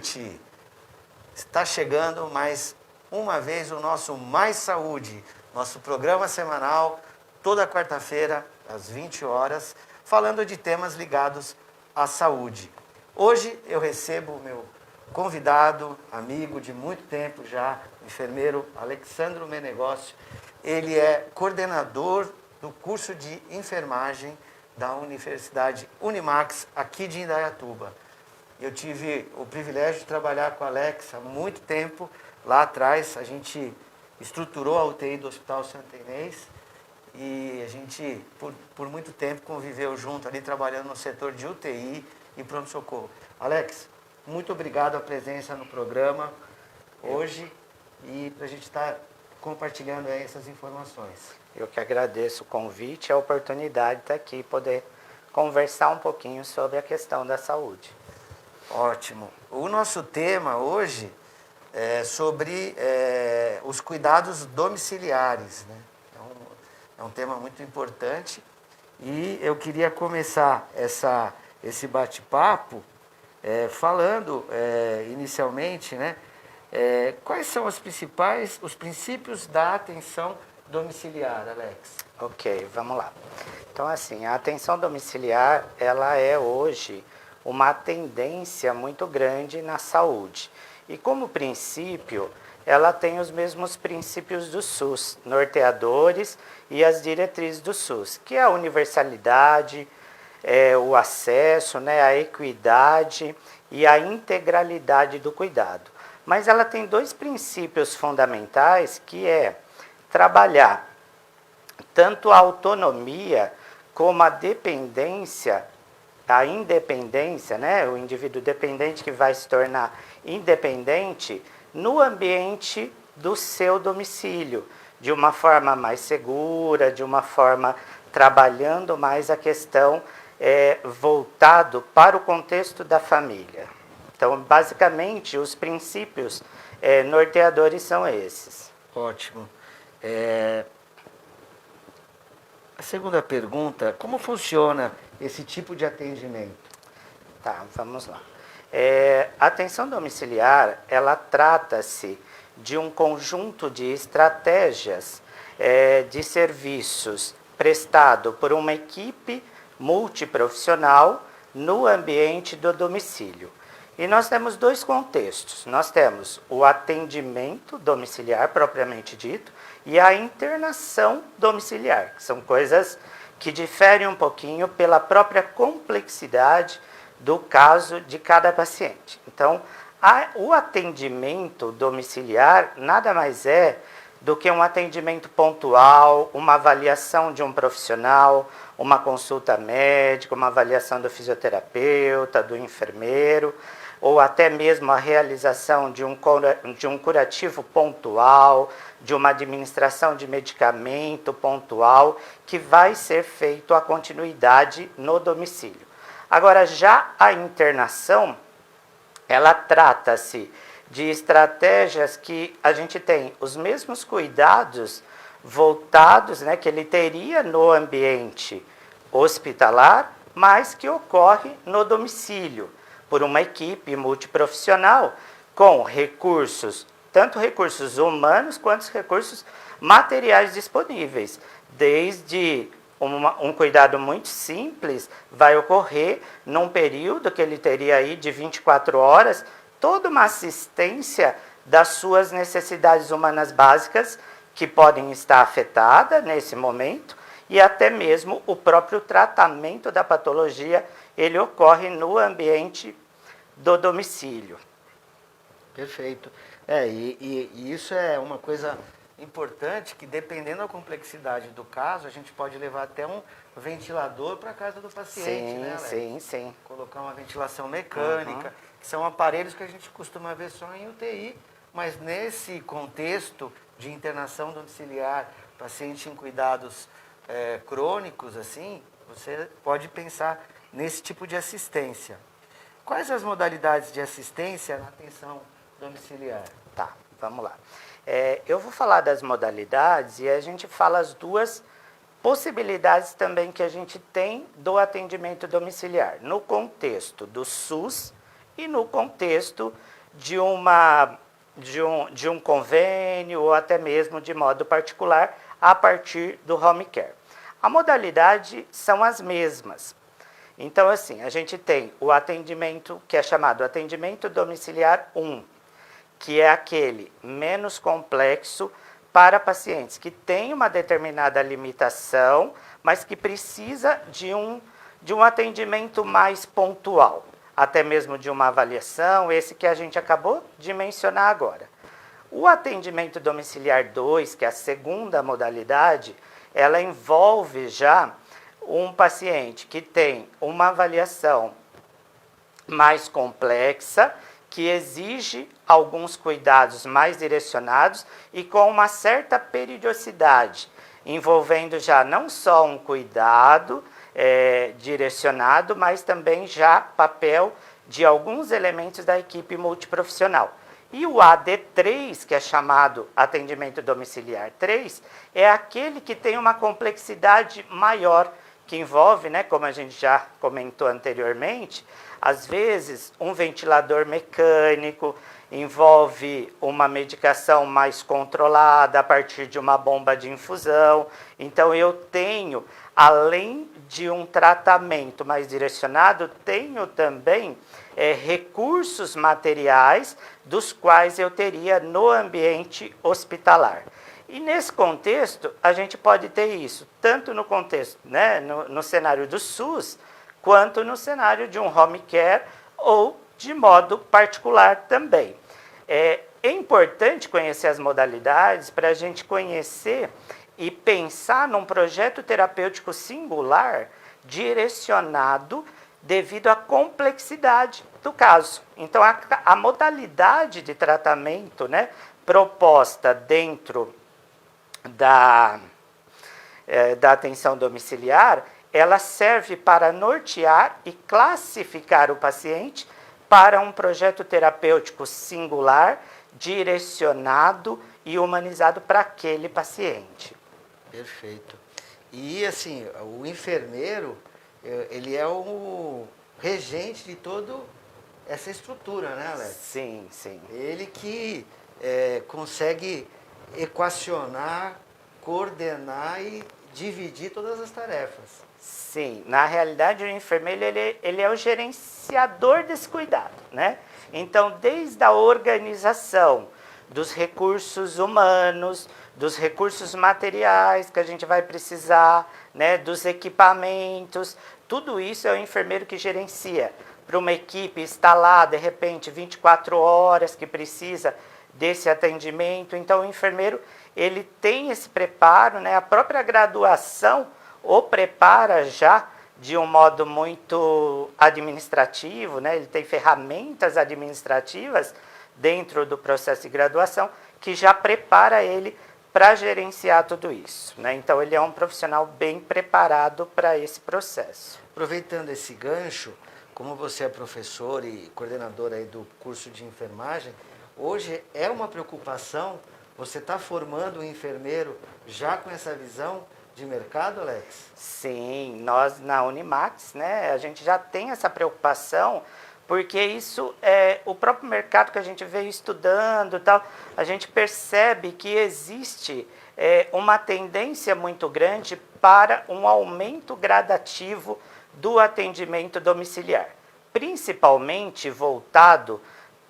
noite. Está chegando mais uma vez o nosso Mais Saúde, nosso programa semanal, toda quarta-feira, às 20 horas, falando de temas ligados à saúde. Hoje eu recebo o meu convidado, amigo de muito tempo já, enfermeiro Alexandro Menegócio. Ele é coordenador do curso de enfermagem da Universidade Unimax, aqui de Indaiatuba. Eu tive o privilégio de trabalhar com o Alex há muito tempo. Lá atrás, a gente estruturou a UTI do Hospital Santa Inês e a gente, por muito tempo, conviveu junto ali, trabalhando no setor de UTI e pronto-socorro. Alex, muito obrigado a presença no programa hoje e para a gente estar compartilhando aí essas informações. Eu que agradeço o convite e a oportunidade de estar aqui e poder conversar um pouquinho sobre a questão da saúde. Ótimo. O nosso tema hoje é sobre os cuidados domiciliares, né? É um tema muito importante e eu queria começar esse bate-papo falando inicialmente, né, quais são os princípios da atenção domiciliar, Alex? Ok, vamos lá. Então, assim, a atenção domiciliar, ela é hoje uma tendência muito grande na saúde. E como princípio, ela tem os mesmos princípios do SUS, norteadores e as diretrizes do SUS, que é a universalidade, o acesso, né, a equidade e a integralidade do cuidado. Mas ela tem dois princípios fundamentais, que é trabalhar tanto a autonomia como a dependência, a independência, né, o indivíduo dependente que vai se tornar independente no ambiente do seu domicílio, de uma forma mais segura, de uma forma trabalhando mais a questão voltado para o contexto da família. Então, basicamente, os princípios norteadores são esses. Ótimo. A segunda pergunta, como funciona esse tipo de atendimento? Tá, vamos lá. A atenção domiciliar, ela trata-se de um conjunto de estratégias de serviços prestado por uma equipe multiprofissional no ambiente do domicílio. E nós temos dois contextos. Nós temos o atendimento domiciliar, propriamente dito, e a internação domiciliar, que são coisas que diferem um pouquinho pela própria complexidade do caso de cada paciente. Então, o atendimento domiciliar nada mais é do que um atendimento pontual, uma avaliação de um profissional, uma consulta médica, uma avaliação do fisioterapeuta, do enfermeiro, ou até mesmo a realização de um curativo pontual, de uma administração de medicamento pontual, que vai ser feito a continuidade no domicílio. Agora, já a internação, ela trata-se de estratégias que a gente tem os mesmos cuidados voltados, né, que ele teria no ambiente hospitalar, mas que ocorre no domicílio, por uma equipe multiprofissional com recursos, tanto recursos humanos quanto recursos materiais disponíveis. Desde um cuidado muito simples vai ocorrer num período que ele teria aí de 24 horas, toda uma assistência das suas necessidades humanas básicas que podem estar afetadas nesse momento e até mesmo o próprio tratamento da patologia, ele ocorre no ambiente do domicílio. Perfeito. E isso é uma coisa importante, que dependendo da complexidade do caso, a gente pode levar até um ventilador para a casa do paciente, Sim, né, Alex? sim. Colocar uma ventilação mecânica, que são aparelhos que a gente costuma ver só em UTI, mas nesse contexto de internação domiciliar, paciente em cuidados crônicos, assim, você pode pensar nesse tipo de assistência. Quais as modalidades de assistência na atenção domiciliar? Tá, vamos lá. Eu vou falar das modalidades e a gente fala as duas possibilidades também que a gente tem do atendimento domiciliar, no contexto do SUS e no contexto de um convênio ou até mesmo de modo particular a partir do home care. A modalidade são as mesmas. Então, assim, a gente tem o atendimento que é chamado atendimento domiciliar 1, que é aquele menos complexo para pacientes que têm uma determinada limitação, mas que precisa de um atendimento mais pontual, até mesmo de uma avaliação, esse que a gente acabou de mencionar agora. O atendimento domiciliar 2, que é a segunda modalidade, ela envolve já um paciente que tem uma avaliação mais complexa, que exige alguns cuidados mais direcionados e com uma certa periodicidade, envolvendo já não só um cuidado direcionado, mas também já papel de alguns elementos da equipe multiprofissional. E o AD3, que é chamado atendimento domiciliar 3, é aquele que tem uma complexidade maior, que envolve, né, como a gente já comentou anteriormente, às vezes um ventilador mecânico, envolve uma medicação mais controlada a partir de uma bomba de infusão. Então eu tenho, além de um tratamento mais direcionado, tenho também recursos materiais dos quais eu teria no ambiente hospitalar. E nesse contexto, a gente pode ter isso, tanto no contexto, né, no cenário do SUS, quanto no cenário de um home care ou de modo particular também. É importante conhecer as modalidades para a gente conhecer e pensar num projeto terapêutico singular direcionado devido à complexidade do caso. Então, a modalidade de tratamento, né, proposta dentro da atenção domiciliar, ela serve para nortear e classificar o paciente para um projeto terapêutico singular, direcionado e humanizado para aquele paciente. Perfeito. E, assim, o enfermeiro, ele é o regente de toda essa estrutura, né, Alex? Sim, sim. Ele que consegue equacionar, coordenar e dividir todas as tarefas. Sim, na realidade o enfermeiro ele é o gerenciador desse cuidado, né? Então, desde a organização dos recursos humanos, dos recursos materiais que a gente vai precisar, né, dos equipamentos, tudo isso é o enfermeiro que gerencia. Para uma equipe estar lá, de repente, 24 horas, que precisa desse atendimento. Então, o enfermeiro ele tem esse preparo, né? A própria graduação o prepara já de um modo muito administrativo, né? Ele tem ferramentas administrativas dentro do processo de graduação que já prepara ele para gerenciar tudo isso, né? Então, ele é um profissional bem preparado para esse processo. Aproveitando esse gancho, como você é professor e coordenador aí do curso de enfermagem, hoje é uma preocupação você está formando um enfermeiro já com essa visão de mercado, Alex? Sim, nós na Unimax, né, a gente já tem essa preocupação, porque isso é o próprio mercado que a gente veio estudando e tal, a gente percebe que existe uma tendência muito grande para um aumento gradativo do atendimento domiciliar, principalmente voltado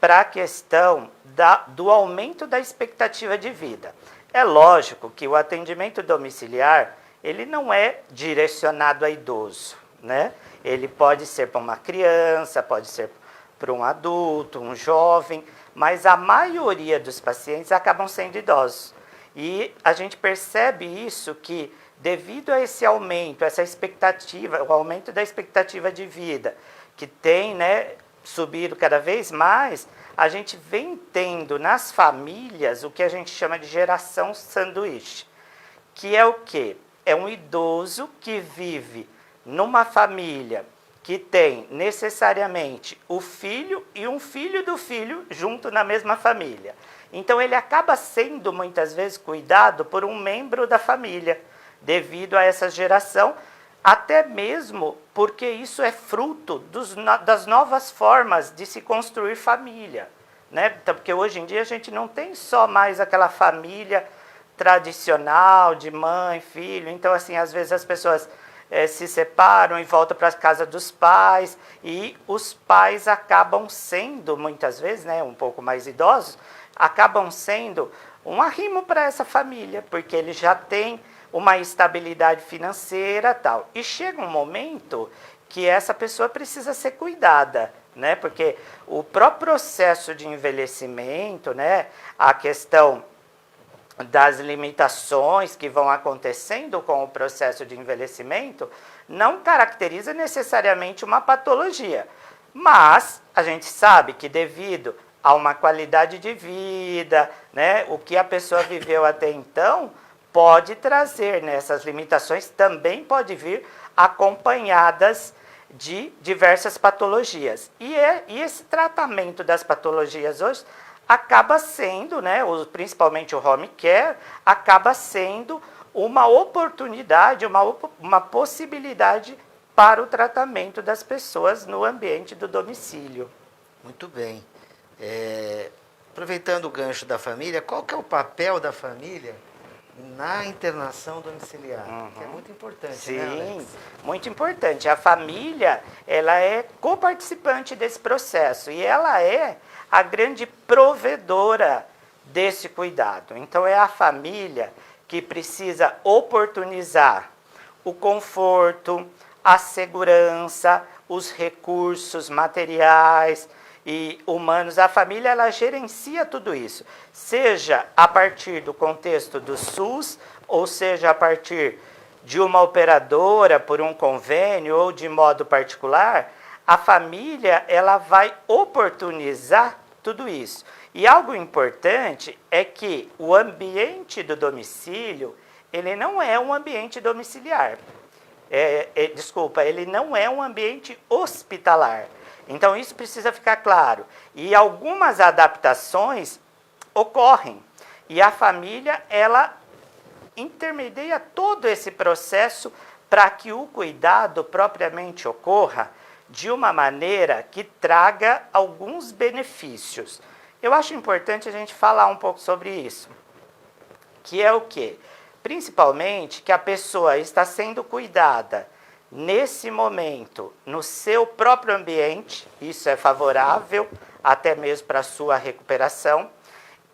para a questão do aumento da expectativa de vida. É lógico que o atendimento domiciliar, ele não é direcionado a idoso, né? Ele pode ser para uma criança, pode ser para um adulto, um jovem, mas a maioria dos pacientes acabam sendo idosos. E a gente percebe isso que, devido a esse aumento, essa expectativa, o aumento da expectativa de vida, que tem, né, subido cada vez mais, a gente vem tendo nas famílias o que a gente chama de geração sanduíche, que é o quê? É um idoso que vive numa família que tem necessariamente o filho e um filho do filho junto na mesma família. Então, ele acaba sendo, muitas vezes, cuidado por um membro da família, devido a essa geração, até mesmo porque isso é fruto das novas formas de se construir família, né? Então, porque hoje em dia a gente não tem só mais aquela família tradicional de mãe, filho. Então, assim, às vezes as pessoas se separam e voltam para a casa dos pais, e os pais acabam sendo, muitas vezes, né, um pouco mais idosos, acabam sendo um arrimo para essa família, porque ele já tem uma estabilidade financeira tal. E chega um momento que essa pessoa precisa ser cuidada, né? Porque o próprio processo de envelhecimento, né, a questão das limitações que vão acontecendo com o processo de envelhecimento, não caracteriza necessariamente uma patologia. Mas a gente sabe que devido a uma qualidade de vida, né, o que a pessoa viveu até então, pode trazer, né, essas limitações também pode vir acompanhadas de diversas patologias. E esse tratamento das patologias hoje acaba sendo, né, principalmente o home care, acaba sendo uma oportunidade, uma possibilidade para o tratamento das pessoas no ambiente do domicílio. Muito bem. Aproveitando o gancho da família, qual que é o papel da família na internação domiciliar? Que é muito importante, Sim, né, Alex? muito importante. A família, ela é coparticipante desse processo e ela é a grande provedora desse cuidado. Então, é a família que precisa oportunizar o conforto, a segurança, os recursos materiais e humanos. A família, ela gerencia tudo isso, seja a partir do contexto do SUS, ou seja a partir de uma operadora por um convênio ou de modo particular. A família, ela vai oportunizar tudo isso. E algo importante é que o ambiente do domicílio, ele não é um ambiente domiciliar. Ele não é um ambiente hospitalar. Então, isso precisa ficar claro. E algumas adaptações ocorrem. E a família, ela intermedia todo esse processo para que o cuidado propriamente ocorra de uma maneira que traga alguns benefícios. Eu acho importante a gente falar um pouco sobre isso, que é o quê? Principalmente que a pessoa está sendo cuidada nesse momento no seu próprio ambiente, isso é favorável até mesmo para a sua recuperação.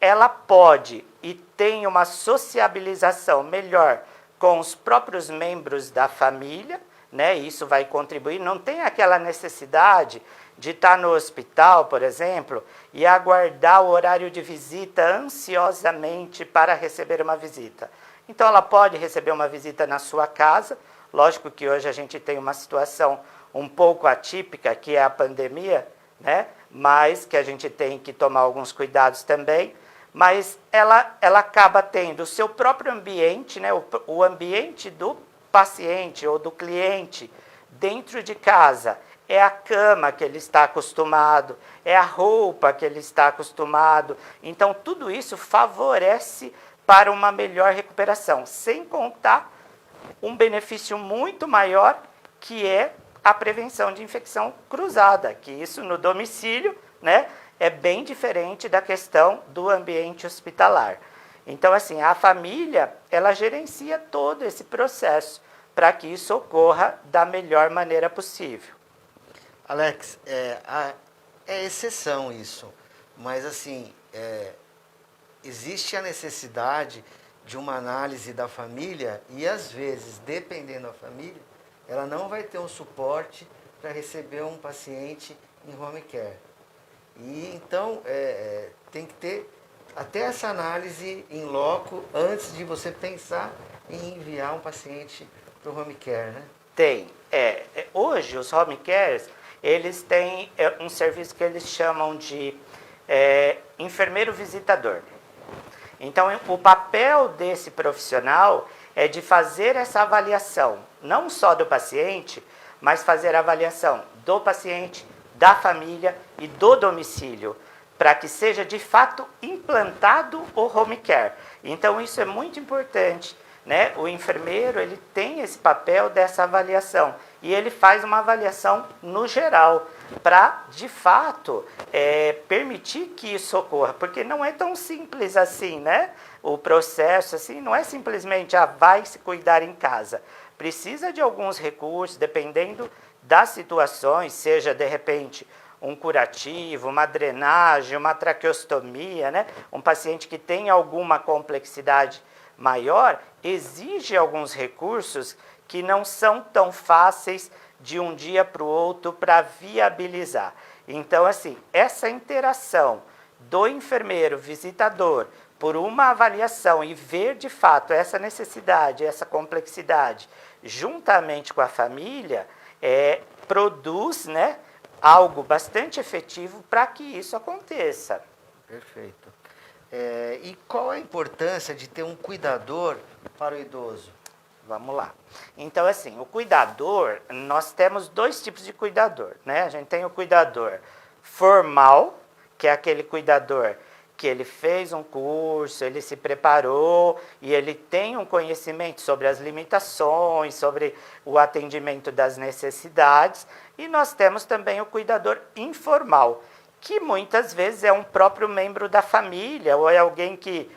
Ela pode e tem uma sociabilização melhor com os próprios membros da família, né? Isso vai contribuir. Não tem aquela necessidade de estar no hospital, por exemplo, e aguardar o horário de visita ansiosamente para receber uma visita. Então, ela pode receber uma visita na sua casa. Lógico que hoje a gente tem uma situação um pouco atípica, que é a pandemia, né? Mas que a gente tem que tomar alguns cuidados também. Mas ela acaba tendo o seu próprio ambiente, né? O ambiente do paciente ou do cliente dentro de casa. É a cama que ele está acostumado, é a roupa que ele está acostumado. Então, tudo isso favorece para uma melhor recuperação, sem contar um benefício muito maior, que é a prevenção de infecção cruzada, que isso no domicílio, né, é bem diferente da questão do ambiente hospitalar. Então, assim, a família, ela gerencia todo esse processo para que isso ocorra da melhor maneira possível. Alex, é exceção isso, mas assim, existe a necessidade de uma análise da família e, às vezes, dependendo da família, ela não vai ter um suporte para receber um paciente em home care. E, então, tem que ter até essa análise em loco antes de você pensar em enviar um paciente para o home care, né? Tem. Hoje, os home cares, eles têm um serviço que eles chamam de enfermeiro visitador. Então, o papel desse profissional é de fazer essa avaliação, não só do paciente, mas fazer a avaliação do paciente, da família e do domicílio, para que seja de fato implantado o home care. Então, isso é muito importante, né? O enfermeiro, ele tem esse papel dessa avaliação. e ele faz uma avaliação no geral, para, de fato, permitir que isso ocorra, porque não é tão simples assim, né? O processo, assim, não é simplesmente, vai se cuidar em casa. Precisa de alguns recursos, dependendo das situações, seja, de repente, um curativo, uma drenagem, uma traqueostomia, né? Um paciente que tem alguma complexidade maior, exige alguns recursos que não são tão fáceis de um dia para o outro para viabilizar. Então, assim, essa interação do enfermeiro visitador por uma avaliação e ver de fato essa necessidade, essa complexidade, juntamente com a família, produz, né, algo bastante efetivo para que isso aconteça. Perfeito. E qual a importância de ter um cuidador para o idoso? Vamos lá. Então, assim, o cuidador, nós temos dois tipos de cuidador, né? A gente tem o cuidador formal, que é aquele cuidador que ele fez um curso, ele se preparou e ele tem um conhecimento sobre as limitações, sobre o atendimento das necessidades. E nós temos também o cuidador informal, que muitas vezes é um próprio membro da família ou é alguém que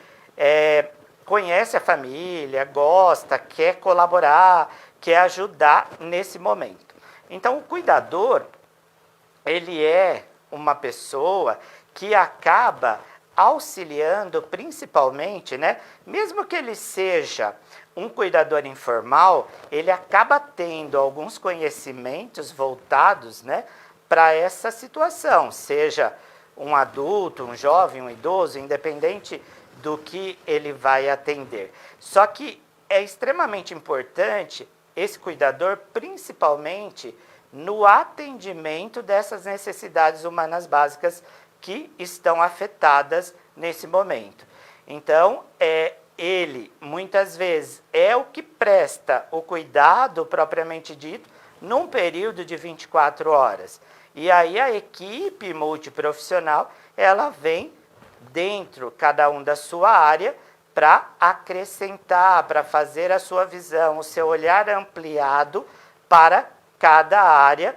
conhece a família, gosta, quer colaborar, quer ajudar nesse momento. Então, o cuidador, ele é uma pessoa que acaba auxiliando principalmente, né? Mesmo que ele seja um cuidador informal, ele acaba tendo alguns conhecimentos voltados, né, para essa situação, seja um adulto, um jovem, um idoso, independente do que ele vai atender. Só que é extremamente importante esse cuidador, principalmente no atendimento dessas necessidades humanas básicas que estão afetadas nesse momento. Então, ele, muitas vezes, é o que presta o cuidado, propriamente dito, num período de 24 horas. E aí a equipe multiprofissional, ela vem dentro, cada um da sua área, para acrescentar, para fazer a sua visão, o seu olhar ampliado para cada área,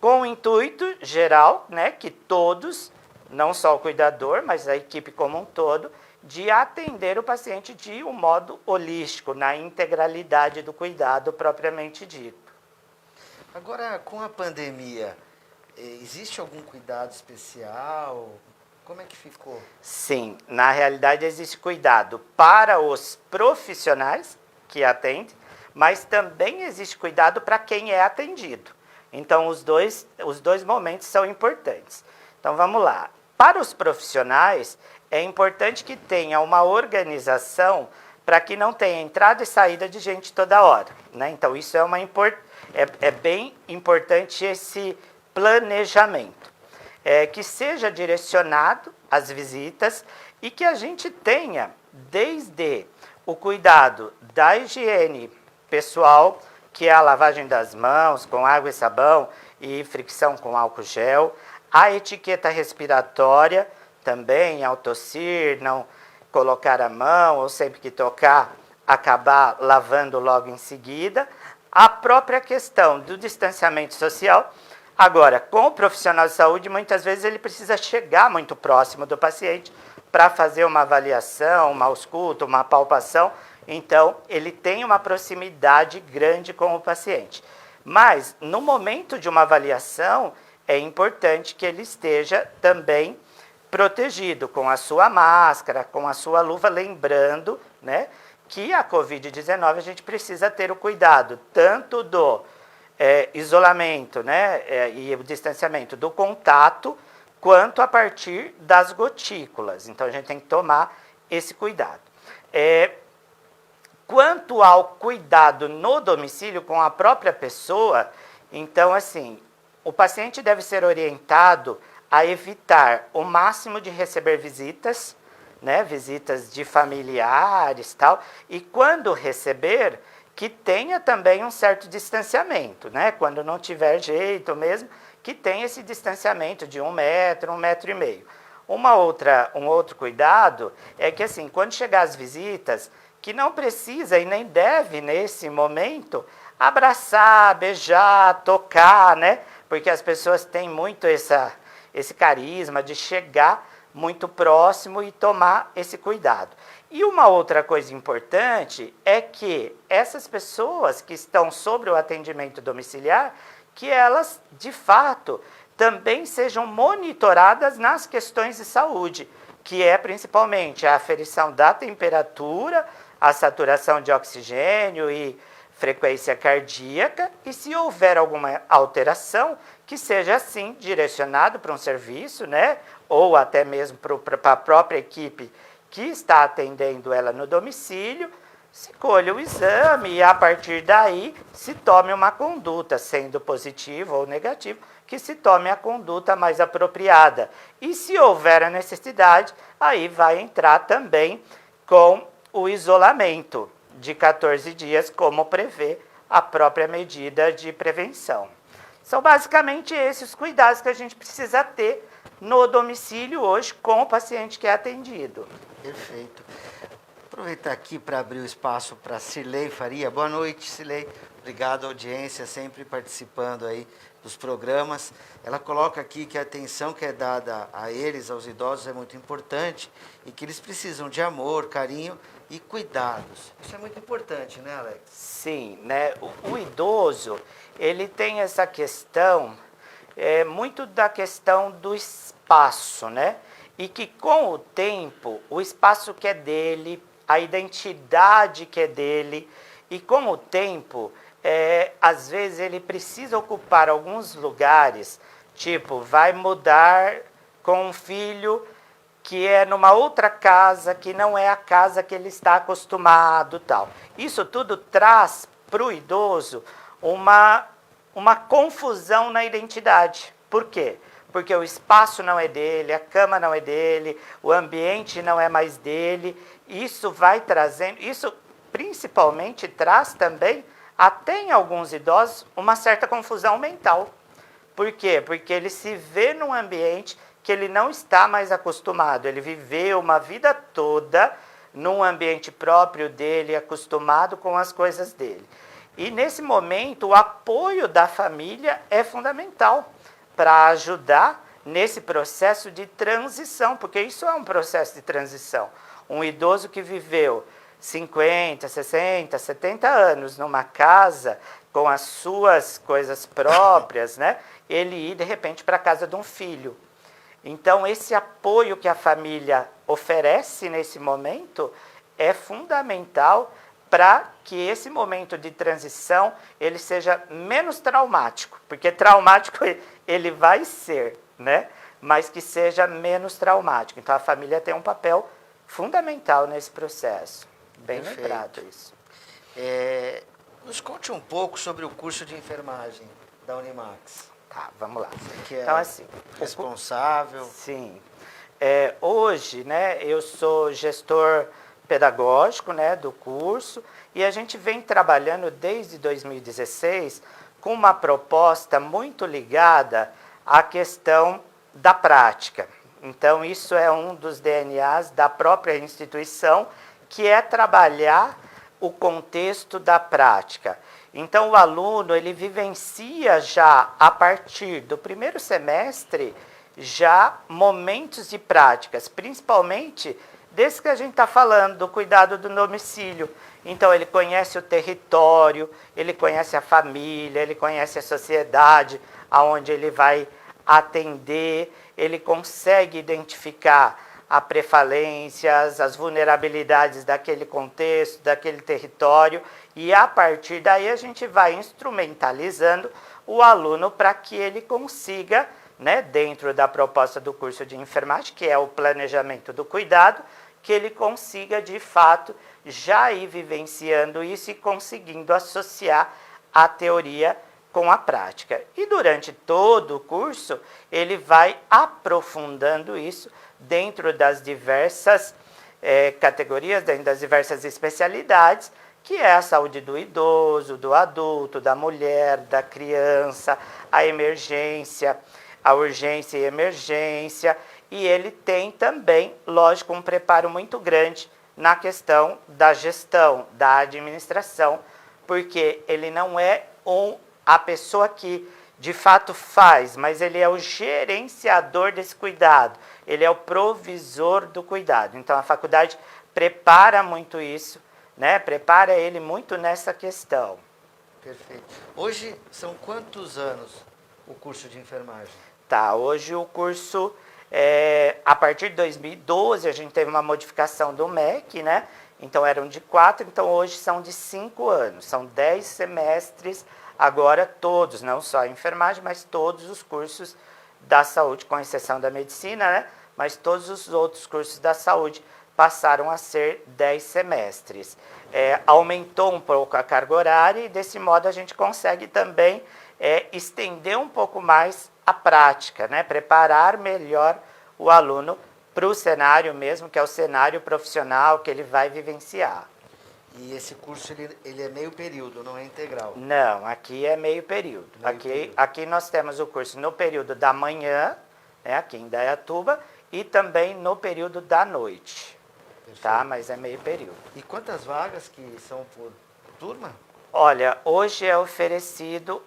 com o intuito geral, né, que todos, não só o cuidador, mas a equipe como um todo, de atender o paciente de um modo holístico, na integralidade do cuidado propriamente dito. Agora, com a pandemia, existe algum cuidado especial? Como é que ficou? Sim, na realidade existe cuidado para os profissionais que atendem, mas também existe cuidado para quem é atendido. Então, os dois momentos são importantes. Então, vamos lá. Para os profissionais, é importante que tenha uma organização para que não tenha entrada e saída de gente toda hora, né? Então, isso é bem importante esse planejamento. Que seja direcionado às visitas e que a gente tenha, desde o cuidado da higiene pessoal, que é a lavagem das mãos com água e sabão e fricção com álcool gel, a etiqueta respiratória também, ao tossir, não colocar a mão ou sempre que tocar, acabar lavando logo em seguida. A própria questão do distanciamento social. Agora, com o profissional de saúde, muitas vezes ele precisa chegar muito próximo do paciente para fazer uma avaliação, uma ausculta, uma palpação. Então, ele tem uma proximidade grande com o paciente. Mas, no momento de uma avaliação, é importante que ele esteja também protegido com a sua máscara, com a sua luva, lembrando, né, que a Covid-19 a gente precisa ter o cuidado tanto do isolamento, né, e o distanciamento do contato, quanto a partir das gotículas. Então, a gente tem que tomar esse cuidado. Quanto ao cuidado no domicílio com a própria pessoa, então, assim, o paciente deve ser orientado a evitar o máximo de receber visitas, né, visitas de familiares, tal, e quando receber, que tenha também um certo distanciamento, né, quando não tiver jeito mesmo, que tenha esse distanciamento de 1 metro, 1,5 metro. Um outro cuidado é que, assim, quando chegar as visitas, que não precisa e nem deve, nesse momento, abraçar, beijar, tocar, né? Porque as pessoas têm muito esse carisma de chegar muito próximo e tomar esse cuidado. E uma outra coisa importante é que essas pessoas que estão sobre o atendimento domiciliar, que elas, de fato, também sejam monitoradas nas questões de saúde, que é principalmente a aferição da temperatura, a saturação de oxigênio e frequência cardíaca, e se houver alguma alteração, que seja assim direcionado para um serviço, né, ou até mesmo para a própria equipe que está atendendo ela no domicílio, se colhe o exame e, a partir daí, se tome uma conduta, sendo positivo ou negativo, que se tome a conduta mais apropriada. E se houver a necessidade, aí vai entrar também com o isolamento de 14 dias, como prevê a própria medida de prevenção. São basicamente esses cuidados que a gente precisa ter no domicílio hoje com o paciente que é atendido. Perfeito. Aproveitar aqui para abrir o espaço para Cirlei Faria. Boa noite, Cirlei. Obrigado, audiência, sempre participando aí dos programas. Ela coloca aqui que a atenção que é dada a eles, aos idosos, é muito importante e que eles precisam de amor, carinho e cuidados. Isso é muito importante, né, Alex? Sim, né? O idoso, ele tem essa questão, muito da questão do espaço, né? E que com o tempo, o espaço que é dele, a identidade que é dele, e com o tempo, às vezes ele precisa ocupar alguns lugares, tipo, vai mudar com um filho que é numa outra casa, que não é a casa que ele está acostumado, tal. Isso tudo traz para o idoso uma confusão na identidade. Por quê? Porque o espaço não é dele, a cama não é dele, o ambiente não é mais dele. Isso vai trazendo, isso principalmente traz também, até em alguns idosos, uma certa confusão mental. Por quê? Porque ele se vê num ambiente que ele não está mais acostumado. Ele viveu uma vida toda num ambiente próprio dele, acostumado com as coisas dele. E nesse momento, o apoio da família é fundamental para ajudar nesse processo de transição, porque isso é um processo de transição. Um idoso que viveu 50, 60, 70 anos numa casa com as suas coisas próprias, né? Ele ir de repente para a casa de um filho. Então, esse apoio que a família oferece nesse momento é fundamental para que esse momento de transição ele seja menos traumático, porque traumático ele vai ser, né? Mas que seja menos traumático. Então, a família tem um papel fundamental nesse processo. Bem Perfeito. lembrado isso. Nos conte um pouco sobre o curso de enfermagem da Unimax. Tá, vamos lá. Você que é então, assim, responsável. Sim. Hoje, né, eu sou gestor pedagógico, né, do curso, e a gente vem trabalhando desde 2016 com uma proposta muito ligada à questão da prática. Então, isso é um dos DNAs da própria instituição, que é trabalhar o contexto da prática. Então, o aluno, ele vivencia já, a partir do primeiro semestre, já momentos de práticas, principalmente desse que a gente está falando, do cuidado do domicílio. Então, ele conhece o território, ele conhece a família, ele conhece a sociedade aonde ele vai atender, ele consegue identificar as prefalências, as vulnerabilidades daquele contexto, daquele território, e a partir daí a gente vai instrumentalizando o aluno para que ele consiga, né, dentro da proposta do curso de enfermagem, que é o planejamento do cuidado, que ele consiga, de fato, já ir vivenciando isso e conseguindo associar a teoria com a prática. E durante todo o curso, ele vai aprofundando isso dentro das diversas categorias, dentro das diversas especialidades, que é a saúde do idoso, do adulto, da mulher, da criança, a emergência, a urgência e emergência, e ele tem também, lógico, um preparo muito grande na questão da gestão, da administração, porque ele não é a pessoa que de fato faz, mas ele é o gerenciador desse cuidado, ele é o provisor do cuidado. Então a faculdade prepara muito isso, né? Prepara ele muito nessa questão. Perfeito. Hoje são quantos anos o curso de enfermagem? Tá, hoje o curso, a partir de 2012, a gente teve uma modificação do MEC, né? Então eram de 4, então hoje são de 5 anos. São 10 semestres, agora todos, não só a enfermagem, mas todos os cursos da saúde, com exceção da medicina, né? Mas todos os outros cursos da saúde passaram a ser 10 semestres. Aumentou um pouco a carga horária e, desse modo, a gente consegue também estender um pouco mais a prática, né? Preparar melhor o aluno para o cenário mesmo, que é o cenário profissional que ele vai vivenciar. E esse curso ele é meio período, não é integral? Não, aqui é meio período. Aqui nós temos o curso no período da manhã, né, aqui em Indaiatuba, e também no período da noite. Perfeito. Tá? Mas é meio período. E quantas vagas que são por turma? Olha, hoje é oferecido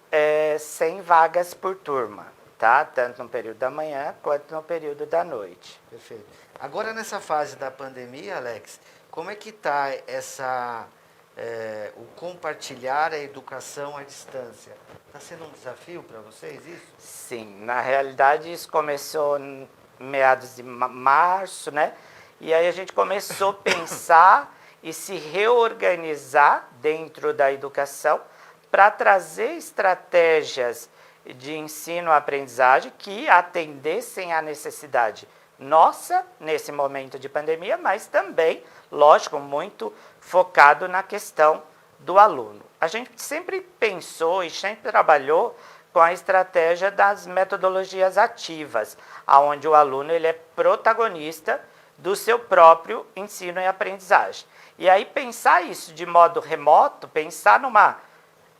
100 vagas por turma, tá? Tanto no período da manhã quanto no período da noite. Perfeito. Agora, nessa fase da pandemia, Alex, como é que está o compartilhar a educação à distância? Está sendo um desafio para vocês isso? Sim, na realidade isso começou em meados de março, né? E aí a gente começou a pensar e se reorganizar dentro da educação para trazer estratégias de ensino-aprendizagem que atendessem à necessidade nossa nesse momento de pandemia, mas também, lógico, muito focado na questão do aluno. A gente sempre pensou e sempre trabalhou com a estratégia das metodologias ativas, onde o aluno ele é protagonista do seu próprio ensino e aprendizagem. E aí pensar isso de modo remoto, pensar numa,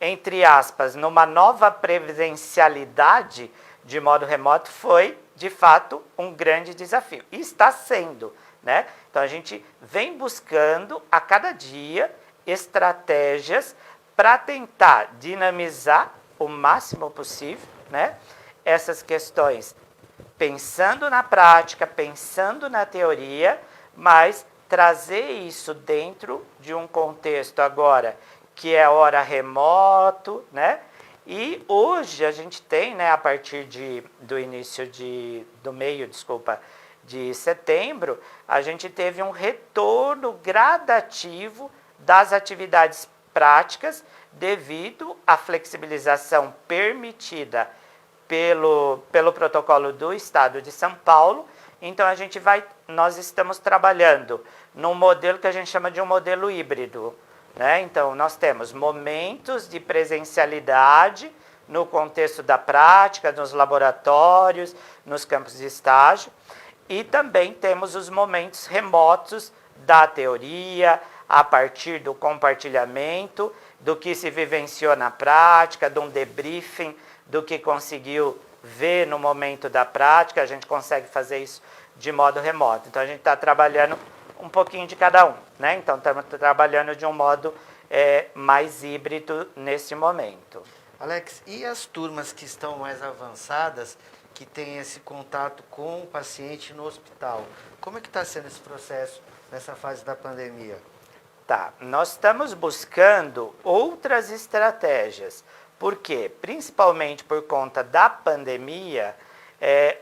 entre aspas, numa nova presencialidade de modo remoto foi, de fato, um grande desafio. E está sendo, né? Então a gente vem buscando a cada dia estratégias para tentar dinamizar o máximo possível, né, essas questões, pensando na prática, pensando na teoria, mas trazer isso dentro de um contexto agora que é hora remoto, né? E hoje a gente tem, né, a partir do meio de setembro, a gente teve um retorno gradativo das atividades práticas devido à flexibilização permitida pelo protocolo do Estado de São Paulo. Então nós estamos trabalhando num modelo que a gente chama de um modelo híbrido, né? Então nós temos momentos de presencialidade no contexto da prática, nos laboratórios, nos campos de estágio, e também temos os momentos remotos da teoria, a partir do compartilhamento, do que se vivenciou na prática, de um debriefing, do que conseguiu ver no momento da prática. A gente consegue fazer isso de modo remoto. Então, a gente está trabalhando um pouquinho de cada um, né? Então, estamos trabalhando de um modo mais híbrido nesse momento. Alex, e as turmas que estão mais avançadas, que têm esse contato com o paciente no hospital? Como é que está sendo esse processo nessa fase da pandemia? Tá, nós estamos buscando outras estratégias. Por quê? Principalmente por conta da pandemia,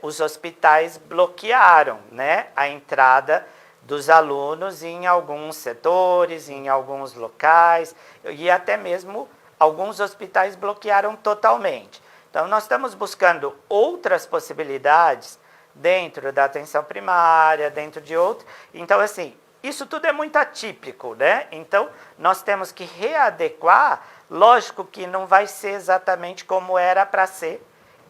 os hospitais bloquearam, né, a entrada dos alunos em alguns setores, em alguns locais, e até mesmo alguns hospitais bloquearam totalmente. Então, nós estamos buscando outras possibilidades dentro da atenção primária, dentro de outros. Então, assim, isso tudo é muito atípico, né? Então, nós temos que readequar. Lógico que não vai ser exatamente como era para ser,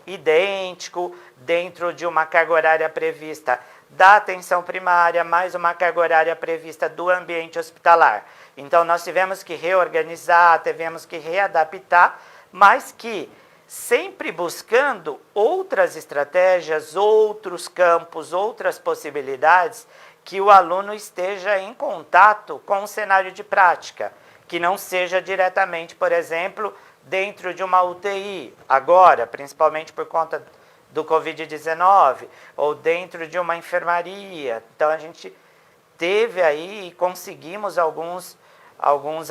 idêntico, dentro de uma carga horária prevista da atenção primária, mais uma carga horária prevista do ambiente hospitalar. Então, nós tivemos que reorganizar, tivemos que readaptar, mas que sempre buscando outras estratégias, outros campos, outras possibilidades que o aluno esteja em contato com o cenário de prática, que não seja diretamente, por exemplo, dentro de uma UTI, agora, principalmente por conta do Covid-19, ou dentro de uma enfermaria. Então, a gente teve aí e conseguimos alguns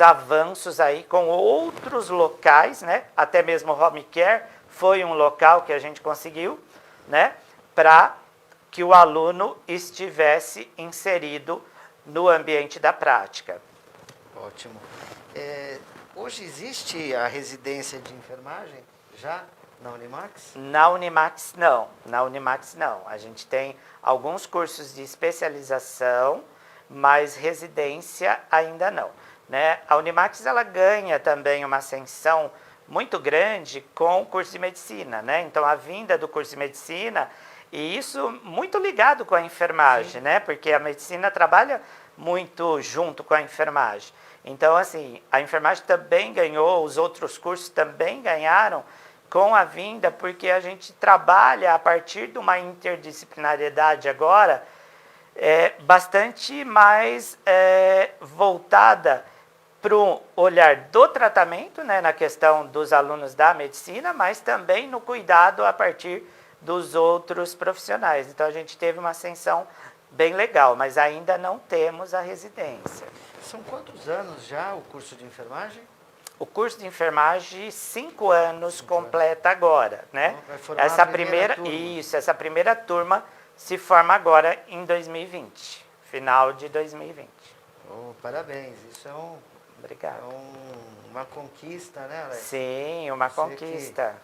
avanços aí com outros locais, né? Até mesmo o home care foi um local que a gente conseguiu, né? Para que o aluno estivesse inserido no ambiente da prática. Ótimo. Hoje existe a residência de enfermagem já na Unimax? Na Unimax não, na Unimax não. A gente tem alguns cursos de especialização, mas residência ainda não, né? A Unimax ela ganha também uma ascensão muito grande com o curso de medicina, né? Então a vinda do curso de medicina, e isso muito ligado com a enfermagem, sim, né? Porque a medicina trabalha muito junto com a enfermagem. Então, assim, a enfermagem também ganhou, os outros cursos também ganharam com a vinda, porque a gente trabalha a partir de uma interdisciplinariedade agora bastante mais voltada para o olhar do tratamento, né, na questão dos alunos da medicina, mas também no cuidado a partir dos outros profissionais. Então, a gente teve uma ascensão bem legal, mas ainda não temos a residência. São quantos anos já o curso de enfermagem? O curso de enfermagem, 5 anos completa agora, né? Então, vai formar a primeira turma. Isso, essa primeira turma se forma agora em 2020, final de 2020. Oh, parabéns, isso Obrigado. Uma conquista, né, Alex? Sim, uma conquista.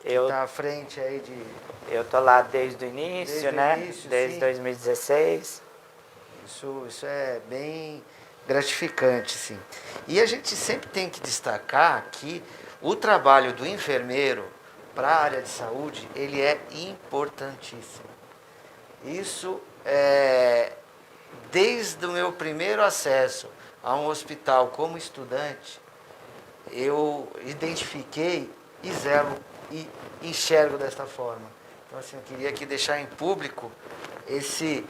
Que está à frente aí de... Eu estou lá desde o início, né? Desde 2016. Isso é bem gratificante, sim. E a gente sempre tem que destacar que o trabalho do enfermeiro para a área de saúde, ele é importantíssimo. Isso desde o meu primeiro acesso a um hospital como estudante, eu identifiquei e zelo e enxergo desta forma. Então, assim, eu queria aqui deixar em público esse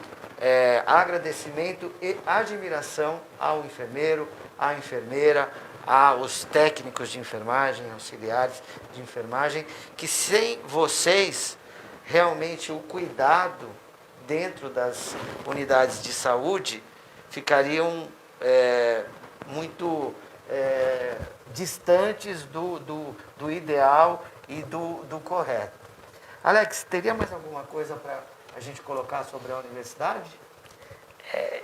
agradecimento e admiração ao enfermeiro, à enfermeira, aos técnicos de enfermagem, auxiliares de enfermagem, que sem vocês, realmente o cuidado dentro das unidades de saúde ficariam muito distantes do ideal e do correto. Alex, teria mais alguma coisa para a gente colocar sobre a universidade?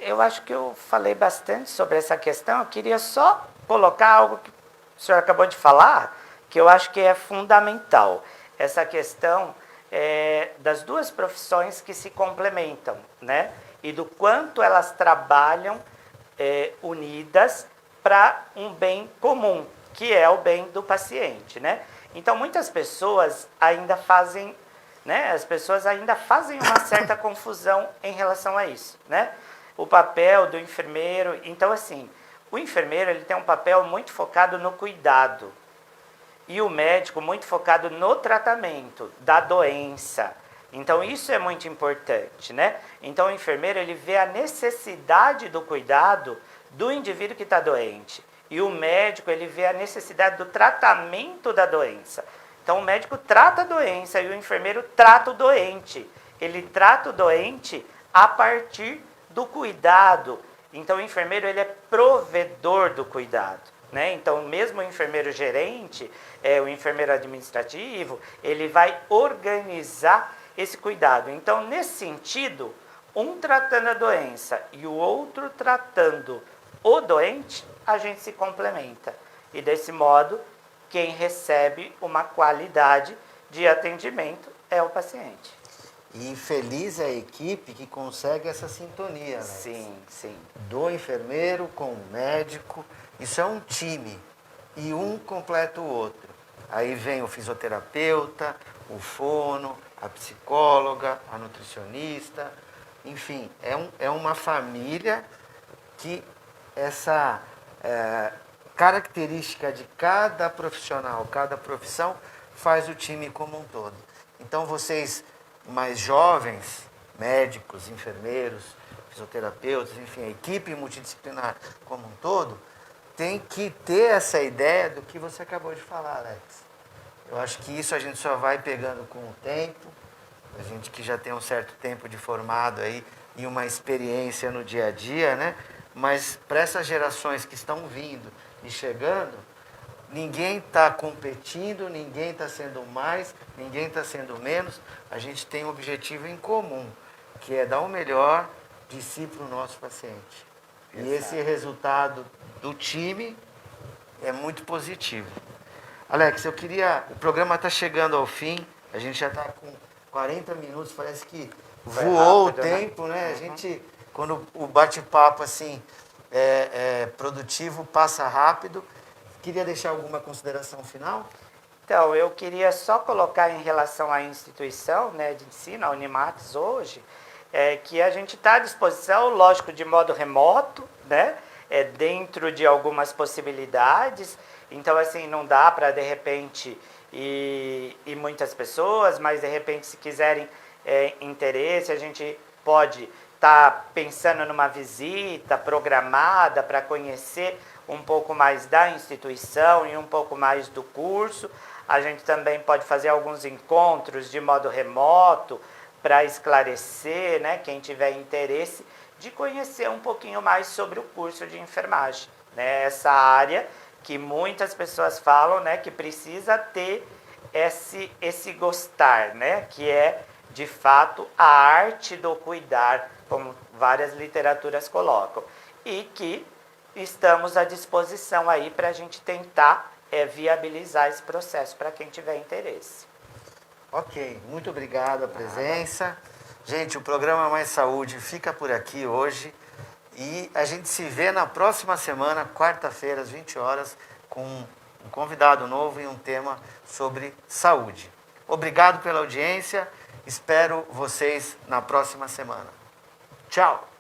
Eu acho que eu falei bastante sobre essa questão. Eu queria só colocar algo que o senhor acabou de falar, que eu acho que é fundamental. Essa questão das duas profissões que se complementam, né? E do quanto elas trabalham unidas para um bem comum, que é o bem do paciente, né? Então, muitas pessoas ainda fazem, né? As pessoas ainda fazem uma certa confusão em relação a isso, né? O papel do enfermeiro. Então, assim, o enfermeiro ele tem um papel muito focado no cuidado e o médico muito focado no tratamento da doença. Então, isso é muito importante, né? Então, o enfermeiro ele vê a necessidade do cuidado do indivíduo que está doente. E o médico ele vê a necessidade do tratamento da doença. Então, o médico trata a doença e o enfermeiro trata o doente. Ele trata o doente a partir do cuidado. Então, o enfermeiro ele é provedor do cuidado, né? Então, mesmo o enfermeiro gerente, o enfermeiro administrativo, ele vai organizar esse cuidado. Então, nesse sentido, um tratando a doença e o outro tratando o doente, a gente se complementa. E desse modo, quem recebe uma qualidade de atendimento é o paciente. E feliz é a equipe que consegue essa sintonia, né? Sim, sim. Do enfermeiro com o médico. Isso é um time. E um completa o outro. Aí vem o fisioterapeuta, o fono, a psicóloga, a nutricionista. Enfim, é uma família que essa característica de cada profissional, cada profissão, faz o time como um todo. Então, vocês mais jovens, médicos, enfermeiros, fisioterapeutas, enfim, a equipe multidisciplinar como um todo, tem que ter essa ideia do que você acabou de falar, Alex. Eu acho que isso a gente só vai pegando com o tempo, a gente que já tem um certo tempo de formado aí e uma experiência no dia a dia, né? Mas para essas gerações que estão vindo e chegando, ninguém está competindo, ninguém está sendo mais, ninguém está sendo menos. A gente tem um objetivo em comum, que é dar o melhor de si para o nosso paciente. Exato. E esse resultado do time é muito positivo. Alex, o programa está chegando ao fim, a gente já está com 40 minutos, parece que voou rápido, o tempo, né? A gente, quando o bate-papo assim é produtivo, passa rápido. Queria deixar alguma consideração final? Então, eu queria só colocar em relação à instituição, né, de ensino, a Unimax hoje, que a gente está à disposição, lógico, de modo remoto, né, dentro de algumas possibilidades. Então, assim, não dá para, de repente, ir muitas pessoas, mas, de repente, se quiserem interesse, a gente pode estar pensando numa visita programada para conhecer um pouco mais da instituição e um pouco mais do curso. A gente também pode fazer alguns encontros de modo remoto para esclarecer, né, quem tiver interesse, de conhecer um pouquinho mais sobre o curso de enfermagem, né, essa área que muitas pessoas falam, né, que precisa ter esse gostar, né, que é, de fato, a arte do cuidar, como várias literaturas colocam, e que estamos à disposição aí para a gente tentar viabilizar esse processo para quem tiver interesse. Ok, muito obrigado a presença. Gente, o programa Mais Saúde fica por aqui hoje e a gente se vê na próxima semana, quarta-feira, às 20 horas, com um convidado novo e um tema sobre saúde. Obrigado pela audiência, espero vocês na próxima semana. Tchau!